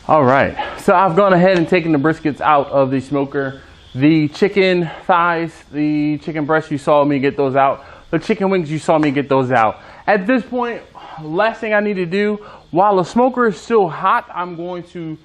All right, so I've gone ahead and taken the briskets out of the smoker. The chicken thighs, the chicken breasts, you saw me get those out. The chicken wings, you saw me get those out. At this point, last thing I need to do, while the smoker is still hot, I'm going to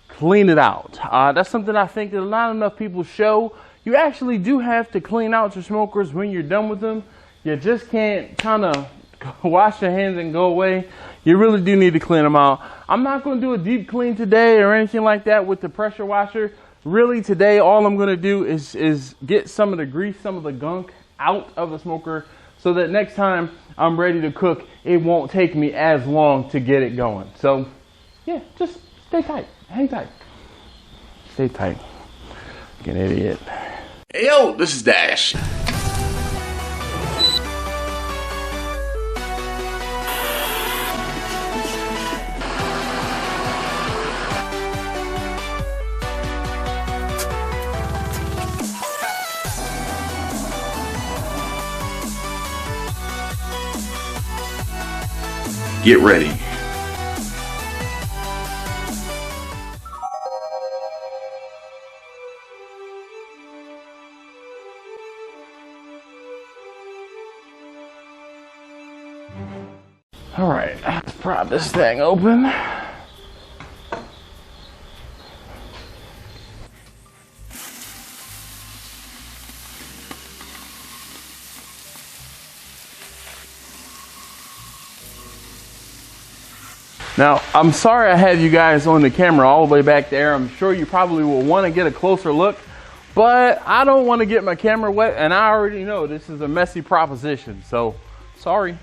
clean it out. That's something I think that not enough people show. You actually do have to clean out your smokers when you're done with them. You just can't kind of wash your hands and go away. You really do need to clean them out. I'm not going to do a deep clean today or anything like that with the pressure washer. Really today, all I'm going to do is get some of the grease, some of the gunk out of the smoker so that next time I'm ready to cook, it won't take me as long to get it going. So yeah, just stay tight, hang tight, stay tight. Like an idiot. Hey yo, this is Dash. Get ready. All right, let's prop this thing open. Now, I'm sorry I had you guys on the camera all the way back there. I'm sure you probably will want to get a closer look, but I don't want to get my camera wet, and I already know this is a messy proposition, so sorry.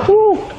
Woo.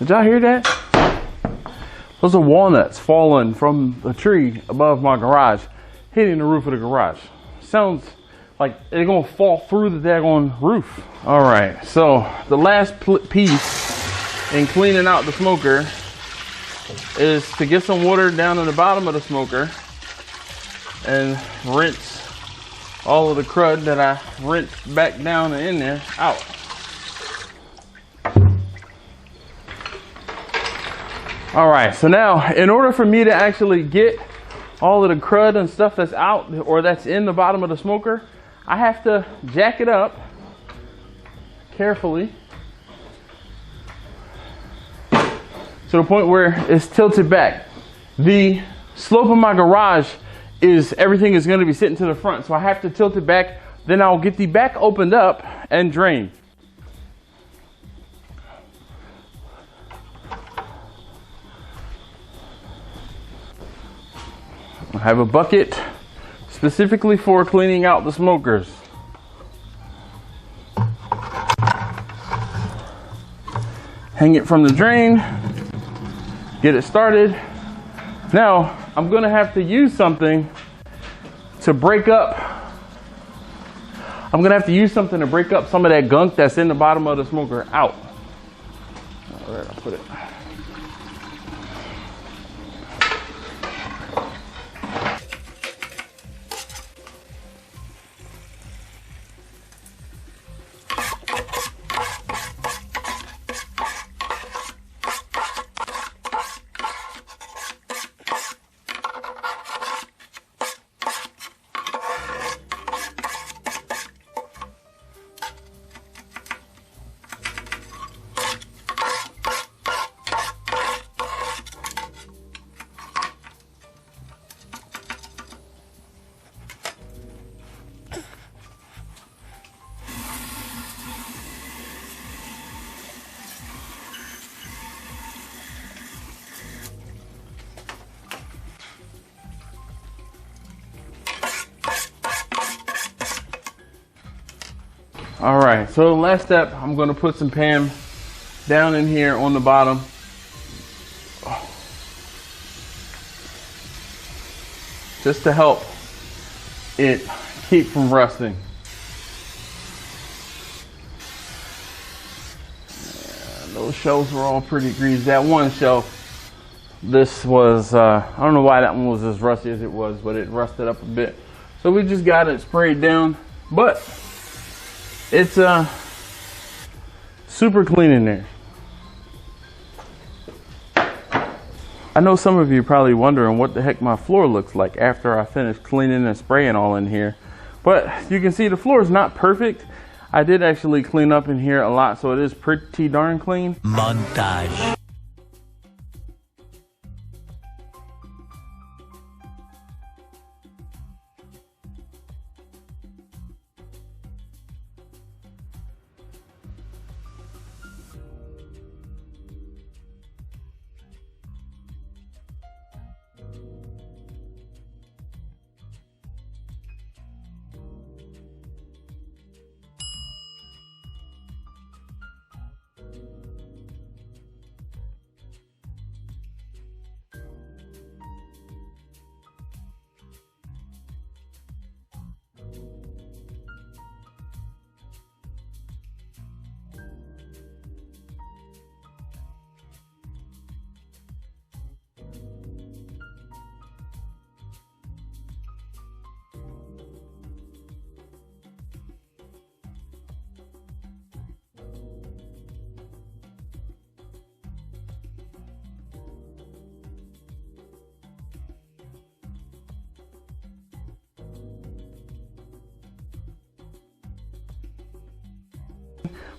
Did y'all hear that? Those are walnuts falling from a tree above my garage, hitting the roof of the garage. Sounds like they're gonna fall through the daggone roof. All right, so the last piece in cleaning out the smoker is to get some water down in the bottom of the smoker and rinse all of the crud that I rinsed back down and in there out. All right, so now in order for me to actually get all of the crud and stuff that's out or that's in the bottom of the smoker, I have to jack it up carefully to the point where it's tilted back. The slope of my garage is everything is going to be sitting to the front, so I have to tilt it back. Then I'll get the back opened up and drain. I have a bucket specifically for cleaning out the smokers. Hang it from the drain, get it started. Now I'm gonna have to use something to break up. I'm gonna have to use something to break up some of that gunk that's in the bottom of the smoker out. All right, I'll put it. All right, so the last step, I'm gonna put some PAM down in here on the bottom. Just to help it keep from rusting. Yeah, those shelves were all pretty greasy. That one shelf, this was, I don't know why that one was as rusty as it was, but it rusted up a bit. So we just got it sprayed down, but it's super clean in there. I know some of you are probably wondering what the heck my floor looks like after I finish cleaning and spraying all in here. But you can see the floor is not perfect. I did actually clean up in here a lot, so it is pretty darn clean. Montage.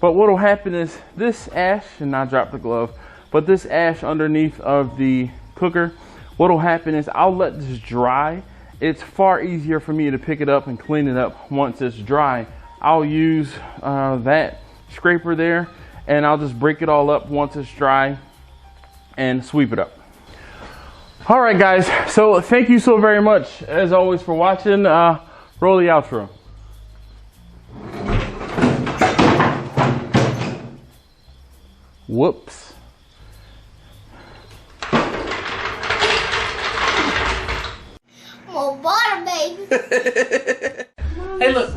But what will happen is this ash, and I dropped the glove, but this ash underneath of the cooker, what will happen is I'll let this dry. It's far easier for me to pick it up and clean it up once it's dry. I'll use that scraper there, and I'll just break it all up once it's dry and sweep it up. All right, guys, so thank you so very much, as always, for watching. Roll the outro. Whoops. More butter, baby. Hey, look.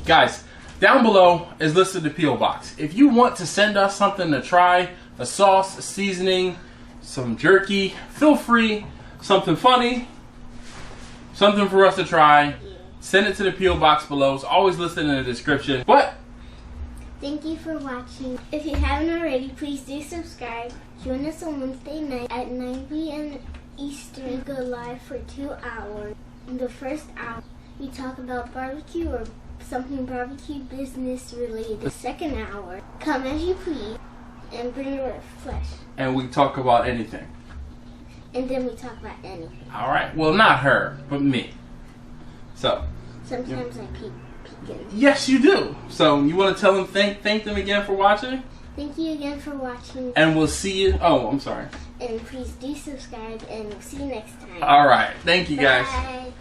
Guys, down below is listed the P.O. Box. If you want to send us something to try, a sauce, a seasoning, some jerky, feel free. Something funny, something for us to try, send it to the P.O. Box below. It's always listed in the description. But thank you for watching. If you haven't already, please do subscribe. Join us on Wednesday night at 9 p.m. Eastern. Go live for 2 hours. In the first hour, we talk about barbecue or something barbecue business related. The second hour, come as you please and bring your flesh. And we talk about anything. And then we talk about anything. All right. Well, not her, but me. So. Sometimes I peek in. Yes, you do. So you want to tell them thank them again for watching? Thank you again for watching. And we'll see you. Oh, I'm sorry. And please do subscribe, and we'll see you next time. All right. Thank you, guys. Bye.